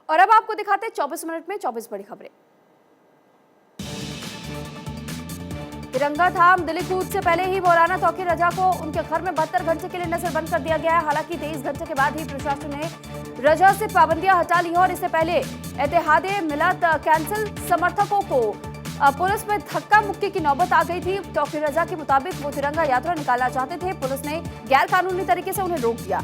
और अब आपको दिखाते हैं 24 मिनट में 24 बड़ी खबरें। तिरंगा थाम दिल्ली कूच से पहले ही मौलाना तौकीर रजा को उनके घर में 72 घंटे के लिए नजरबंद कर दिया गया है। हालांकि 23 घंटे के बाद ही प्रशासन ने रजा से पाबंदियां हटा ली है और इससे पहले इत्तेहादे मिलत कैंसिल समर्थकों को पुलिस में धक्का मुक्की की नौबत आ गई थी। तौकीर रजा के मुताबिक वो तिरंगा यात्रा निकालना चाहते थे, पुलिस ने गैर कानूनी तरीके से उन्हें रोक दिया।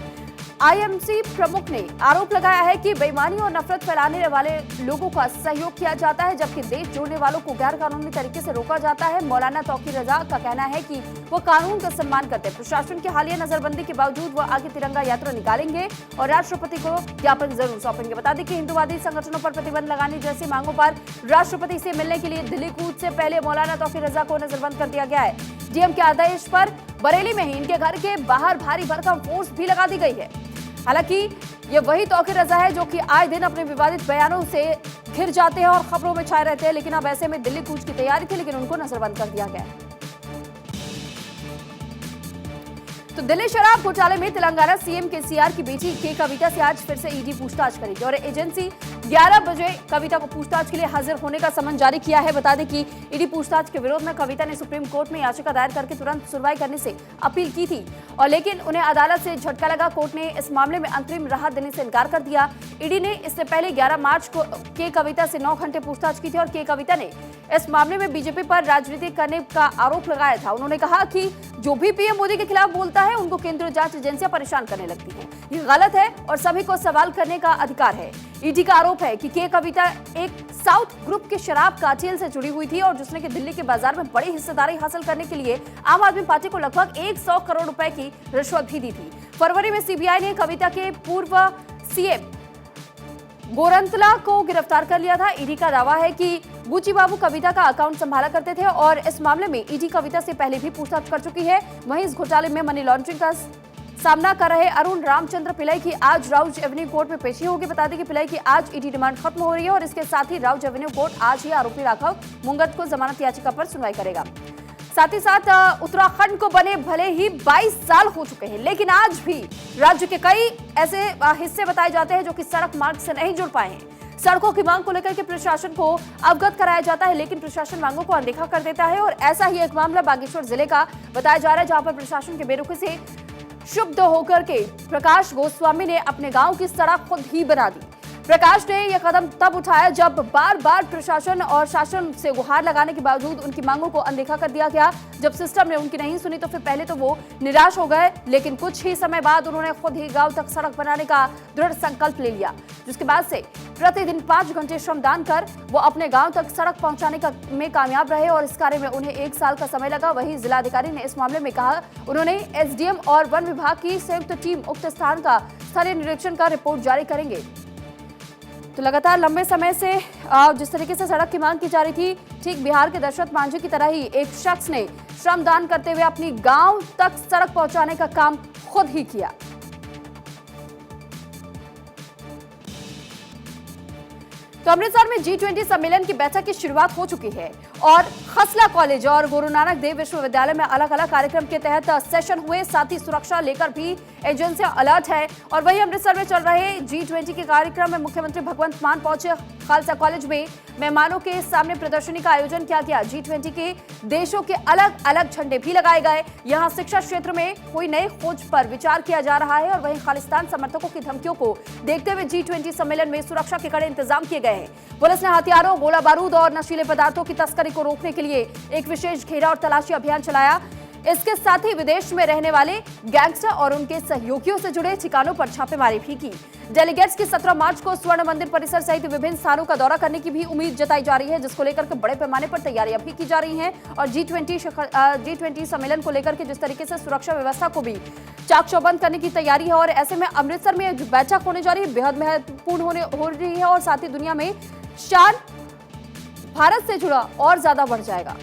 आईएमसी प्रमुख ने आरोप लगाया है कि बेईमानी और नफरत फैलाने वाले लोगों का सहयोग किया जाता है, जबकि देश जोड़ने वालों को गैर कानूनी तरीके से रोका जाता है। मौलाना तौकीर रजा का कहना है कि वो कानून का सम्मान करते हैं। प्रशासन की हालिया नजरबंदी के बावजूद वो आगे तिरंगा यात्रा निकालेंगे और राष्ट्रपति को ज्ञापन जरूर सौंपेंगे। बता दें कि हिंदुवादी संगठनों पर प्रतिबंध लगाने जैसी मांगों पर राष्ट्रपति से मिलने के लिए दिल्ली कूच से पहले मौलाना तौकीर रजा को नजरबंद कर दिया गया है। डीएम के आदेश पर बरेली में ही इनके घर के बाहर भारी भरकम फोर्स भी लगा दी गई है। हालांकि ये वही तौकीर रजा है जो कि आए दिन अपने विवादित बयानों से घिर जाते हैं और खबरों में छाए रहते हैं, लेकिन अब ऐसे में दिल्ली कूच की तैयारी थी, लेकिन उनको नजरबंद कर दिया गया है। तो दिल्ली शराब घोटाले में तेलंगाना सीएम केसीआर की बेटी के कविता से आज फिर से ईडी पूछताछ करेगी और एजेंसी 11 बजे कविता को पूछताछ के लिए हाजिर होने का समन जारी किया है। बता दें कि ईडी पूछताछ के विरोध में कविता ने सुप्रीम कोर्ट में याचिका दायर करके तुरंत सुनवाई करने से अपील की थी और लेकिन उन्हें अदालत से झटका लगा। कोर्ट ने इस मामले में अंतरिम राहत देने से इनकार कर दिया। ईडी ने इससे पहले 11 मार्च को के कविता से 9 घंटे पूछताछ की थी और के कविता ने इस मामले में बीजेपी पर राजनीति करने का आरोप लगाया था। उन्होंने कहा कि जो भी पीएम मोदी के खिलाफ बोलता है उनको केंद्रीय जांच एजेंसियां परेशान करने लगती हैं। ये गलत है और सभी को सवाल करने का अधिकार है। ईडी का आरोप है कि के कविता एक साउथ ग्रुप के शराब कार्टेल से जुड़ी हुई थी और जिसने कि दिल्ली के बाजार में बड़ी हिस्सेदारी हासिल करने के लिए आम आदमी पार्टी को लगभग 100 करोड़ रुपए की रिश्वत भी दी थी। फरवरी में सीबीआई ने कविता के पूर्व सीएम गोरंतला को गिरफ्तार कर लिया था। ईडी का दावा है कि बुची बाबू कविता का अकाउंट संभाला करते थे और इस मामले में ईडी कविता से पहले भी पूछताछ कर चुकी है। वहीं इस घोटाले में मनी लॉन्ड्रिंग का सामना कर रहे अरुण रामचंद्र पिल्लई की आज राउज एवेन्यू कोर्ट में पेशी होगी। बता दें कि पिल्लई की आज ईडी रिमांड खत्म हो रही है और इसके साथ ही राउज एवेन्यू कोर्ट आज ही आरोपी राघव मुंगत को जमानत याचिका पर सुनवाई करेगा। साथ ही साथ उत्तराखंड को बने भले ही 22 साल हो चुके हैं, लेकिन आज भी राज्य के कई ऐसे हिस्से बताए जाते हैं जो कि सड़क मार्ग से नहीं जुड़ पाए हैं। सड़कों की मांग को लेकर के प्रशासन को अवगत कराया जाता है, लेकिन प्रशासन मांगों को अनदेखा कर देता है और ऐसा ही एक मामला बागेश्वर जिले का बताया जा रहा है, जहां पर प्रशासन के बेरुखी से क्षुब्ध होकर के प्रकाश गोस्वामी ने अपने गांव की सड़क खुद ही बना दी। प्रकाश ने यह कदम तब उठाया जब बार बार प्रशासन और शासन से गुहार लगाने के बावजूद उनकी मांगों को अनदेखा कर दिया गया। जब सिस्टम ने उनकी नहीं सुनी तो फिर पहले तो वो निराश हो गए, लेकिन कुछ ही समय बाद उन्होंने खुद ही गांव तक सड़क बनाने का दृढ़ संकल्प ले लिया, जिसके बाद से प्रतिदिन 5 घंटे श्रमदान कर वो अपने गांव तक सड़क पहुंचाने में कामयाब रहे और इस कार्य में उन्हें 1 साल का समय लगा। वहीं जिलाधिकारी ने इस मामले में कहा उन्होंने एसडीएम और वन विभाग की संयुक्त टीम उक्त स्थान का स्थलीय निरीक्षण का रिपोर्ट जारी करेंगे। तो लगातार लंबे समय से जिस तरीके से सड़क की मांग की जा रही थी, ठीक बिहार के दशरथ मांझी की तरह ही एक शख्स ने श्रमदान करते हुए अपनी गांव तक सड़क पहुंचाने का काम खुद ही किया। तो अमृतसर में G20 सम्मेलन की बैठक की शुरुआत हो चुकी है और खसला कॉलेज और गुरु नानक देव विश्वविद्यालय में अलग अलग कार्यक्रम के तहत सेशन हुए। साथ ही सुरक्षा लेकर भी एजेंसियां अलर्ट है। और वहीं अमृतसर में चल रहे G20 के कार्यक्रम में मुख्यमंत्री भगवंत मान पहुंचे। खालसा कॉलेज में मेहमानों के सामने प्रदर्शनी का आयोजन किया गया। G20 के देशों के अलग अलग झंडे भी लगाए गए। यहाँ शिक्षा क्षेत्र में कोई नई खोज पर विचार किया जा रहा है और वहीं खालिस्तान समर्थकों की धमकियों को देखते हुए G20 सम्मेलन में सुरक्षा के कड़े इंतजाम किए गए हैं। पुलिस ने हथियारों, गोला बारूद और नशीले पदार्थों की तस्करी को रोकने के लिए एक विशेष घेरा और तलाशी अभियान चलाया। इसके साथ ही विदेश में रहने वाले गैंगस्टर और उनके सहयोगियों से जुड़े ठिकानों पर छापेमारी भी की। डेलीगेट्स की 17 मार्च को स्वर्ण मंदिर परिसर सहित विभिन्न स्थानों का दौरा करने की भी उम्मीद जताई जा रही है, जिसको लेकर के बड़े पैमाने पर तैयारियां भी की जा रही हैं। और G20 सम्मेलन को लेकर के जिस तरीके से सुरक्षा व्यवस्था को भी चाक चौबंद करने की तैयारी है और ऐसे में अमृतसर में एक बैठक होने जा रही है, बेहद महत्वपूर्ण हो रही है और साथ ही दुनिया में शान भारत से जुड़ा और ज्यादा बढ़ जाएगा।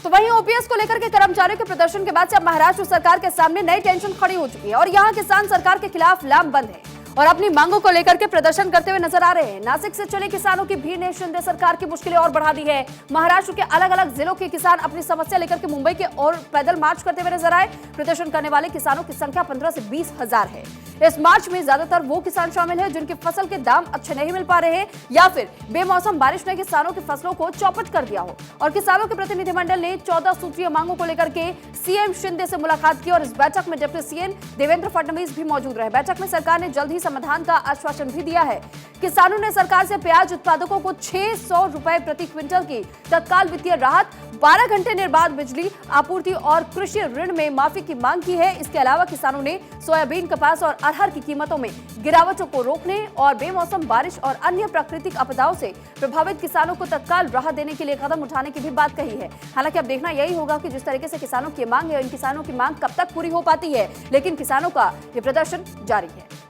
तो वहीं ओपीएस को लेकर के कर्मचारियों के प्रदर्शन के बाद से अब महाराष्ट्र सरकार के सामने नई टेंशन खड़ी हो चुकी है और यहां किसान सरकार के खिलाफ लामबंद है। और अपनी मांगों को लेकर के प्रदर्शन करते हुए नजर आ रहे हैं। नासिक से चले किसानों की भीड़ ने शिंदे सरकार की मुश्किलें और बढ़ा दी है। महाराष्ट्र के अलग अलग जिलों के किसान अपनी समस्या लेकर के मुंबई के और पैदल मार्च करते हुए नजर आए। प्रदर्शन करने वाले किसानों की संख्या 15 से 20 हजार है। इस मार्च में ज्यादातर वो किसान शामिल है जिनकी फसल के दाम अच्छे नहीं मिल पा रहे हैं या फिर बेमौसम बारिश ने किसानों की फसलों को चौपट कर दिया हो। और किसानों के प्रतिनिधिमंडल ने 14 सूत्रीय मांगों को लेकर के सीएम शिंदे से मुलाकात की और इस बैठक में डिप्टी सीएम देवेंद्र फडणवीस भी मौजूद रहे। बैठक में सरकार ने जल्द ही समाधान का आश्वासन भी दिया है। किसानों ने सरकार से प्याज उत्पादकों को 600 रुपए प्रति क्विंटल की तत्काल वित्तीय राहत, 12 घंटे निर्बाध बिजली आपूर्ति और कृषि ऋण में माफी की मांग की है। इसके अलावा किसानों ने सोयाबीन, कपास और अरहर की कीमतों में गिरावटों को रोकने और बेमौसम बारिश और अन्य प्राकृतिक आपदाओं से प्रभावित किसानों को तत्काल राहत देने के लिए कदम उठाने की भी बात कही है। हालांकि अब देखना यही होगा कि जिस तरीके से किसानों की मांग है, इन किसानों की मांग कब तक पूरी हो पाती है, लेकिन किसानों का ये प्रदर्शन जारी है।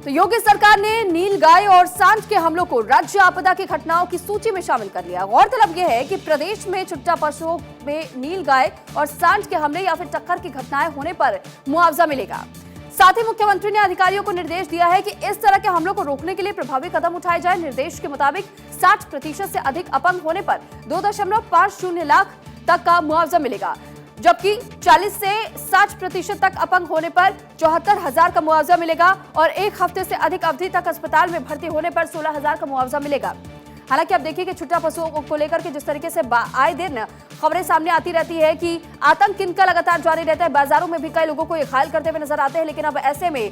तो योगी सरकार ने नीलगाय और सांड के हमलों को राज्य आपदा की घटनाओं की सूची में शामिल कर लिया। गौरतलब यह है कि प्रदेश में छुट्टा पशुओं में नीलगाय और सांड के हमले या फिर टक्कर की घटनाएं होने पर मुआवजा मिलेगा। साथ ही मुख्यमंत्री ने अधिकारियों को निर्देश दिया है कि इस तरह के हमलों को रोकने के लिए प्रभावी कदम उठाए जाए। निर्देश के मुताबिक 60% से अधिक अपंग होने पर 2.50 लाख तक का मुआवजा मिलेगा, जबकि 40 से 60% तक अपंग होने पर 74,000 का मुआवजा मिलेगा और 1 हफ्ते से अधिक अवधि तक अस्पताल में भर्ती होने पर 16,000 का मुआवजा मिलेगा। हालांकि अब देखिए कि छुट्टा पशुओं को लेकर के जिस तरीके से आए दिन खबरें सामने आती रहती है कि आतंक इनका लगातार जारी रहता है। बाजारों में भी कई लोगों को ये घायल करते हुए नजर आते हैं, लेकिन अब ऐसे में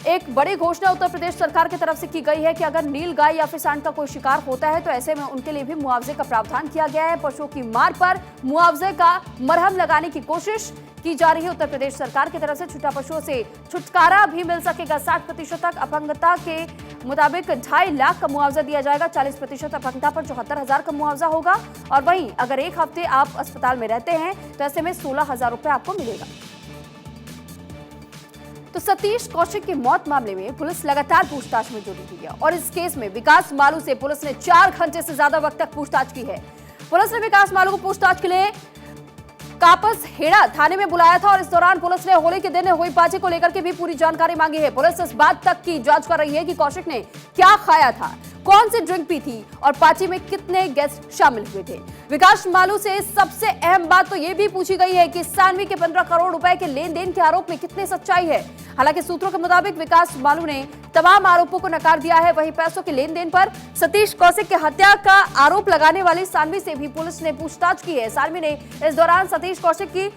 एक बड़ी घोषणा उत्तर प्रदेश सरकार की तरफ से की गई है कि अगर नीलगाय या फिर सांड का कोई शिकार होता है तो ऐसे में उनके लिए भी मुआवजे का प्रावधान किया गया है। पशुओं की मार पर मुआवजे का मरहम लगाने की कोशिश की जा रही है। उत्तर प्रदेश सरकार की तरफ से छुट्टा पशुओं से छुटकारा भी मिल सकेगा। 60% तक अपंगता के मुताबिक 2.5 लाख का मुआवजा दिया जाएगा। 40% अपंगता पर 74,000 का मुआवजा होगा और वहीं अगर 1 हफ्ते आप अस्पताल में रहते हैं तो ऐसे में 16,000 रुपए आपको मिलेगा। तो सतीश कौशिक की मौत मामले में पुलिस लगातार पूछताछ में जुटी हुई है और इस केस में विकास मालू से पुलिस ने 4 घंटे से ज्यादा वक्त तक पूछताछ की है। पुलिस ने विकास मालू को पूछताछ के लिए कापस हेड़ा थाने में बुलाया था और इस दौरान पुलिस ने होली के दिन हुई पार्टी को लेकर के भी पूरी जानकारी मांगी है। पुलिस इस बात तक की जांच कर रही है कि कौशिक ने क्या खाया था, कौन सी ड्रिंक पी थी और पार्टी में कितने गेस्ट शामिल हुए थे। विकास मालू से सबसे अहम बात तो यह भी पूछी गई है कि सानवी के 15 करोड़ रुपए के लेन देन के आरोप में कितनी सच्चाई है। हालांकि सूत्रों के मुताबिक विकास मालू ने तमाम आरोपों को नकार दिया है। वहीं पैसों के लेन देन पर सतीश कौशिक की हत्या का आरोप लगाने वाली सानवी से भी पुलिस ने पूछताछ की है। सानवी ने इस दौरान सतीश कौशिक की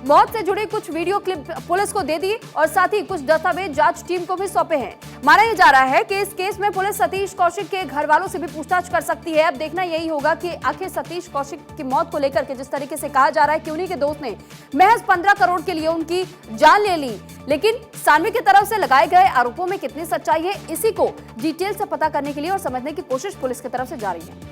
मौत से जुड़े कुछ वीडियो क्लिप पुलिस को दे दी और साथ ही कुछ दस्तावेज जांच टीम को भी सौंपे हैं। माना यह जा रहा है कि इस केस में पुलिस सतीश कौशिक के घर वालों से भी पूछताछ कर सकती है। अब देखना यही होगा कि आखिर सतीश कौशिक की मौत को लेकर के जिस तरीके से कहा जा रहा है कि उन्हीं के दोस्त ने महज 15 करोड़ के लिए उनकी जान ले ली, लेकिन सानवी की तरफ से लगाए गए आरोपों में कितनी सच्चाई है, इसी को डिटेल से पता करने के लिए और समझने की कोशिश पुलिस की तरफ से जारी है।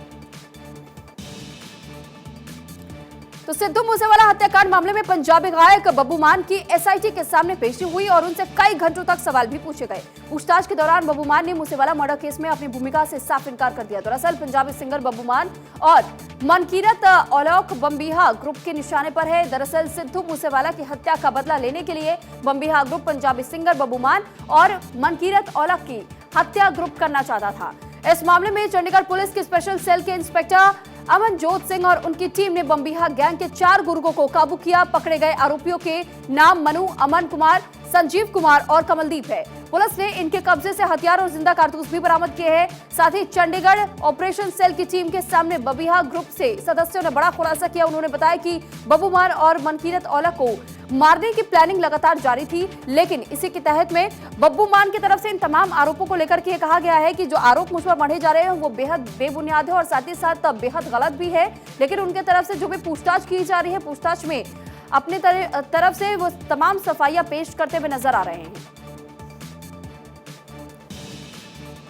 तो सिद्धू मूसेवाला हत्याकांड मामले में पंजाबी गायक बब्बू मान की एसआईटी के सामने पेशी हुई और उनसे कई घंटों तक सवाल भी पूछे गए। पूछताछ के दौरान बब्बू मान ने मूसेवाला मर्डर केस में अपनी भूमिका से साफ इनकार कर दिया। दरअसल पंजाबी सिंगर बब्बू मान और मनकीरत औलख बम्बीहा ग्रुप के निशाने पर है। दरअसल सिद्धू मूसेवाला की हत्या का बदला लेने के लिए बम्बीहा ग्रुप पंजाबी सिंगर बब्बू मान और मनकीरत औलख की हत्या ग्रुप करना चाहता था। इस मामले में चंडीगढ़ पुलिस के स्पेशल सेल के इंस्पेक्टर अमनजोत सिंह और उनकी टीम ने बम्बीहा गैंग के 4 गुर्गों को काबू किया। पकड़े गए आरोपियों के नाम मनु, अमन कुमार, संजीव कुमार और कमलदीप है। पुलिस ने इनके कब्जे से हथियार और जिंदा कारतूस भी बरामद किए हैं। साथ ही चंडीगढ़ ऑपरेशन सेल की टीम के सामने बम्बीहा ग्रुप से सदस्यों ने बड़ा खुलासा किया। उन्होंने बताया कि बब्बू मान और मनकीरत औलख को मारने की प्लानिंग लगातार जारी थी, लेकिन इसी के तहत में बब्बू मान की तरफ से इन तमाम आरोपों को लेकर के कहा गया है कि जो आरोप मुझ पर मढ़े जा रहे हैं वो बेहद बेबुनियाद है और साथ ही साथ बेहद गलत भी है। लेकिन उनके तरफ से जो भी पूछताछ की जा रही है, पूछताछ में अपने तरफ से वो तमाम सफाइयां पेश करते हुए नजर आ रहे हैं।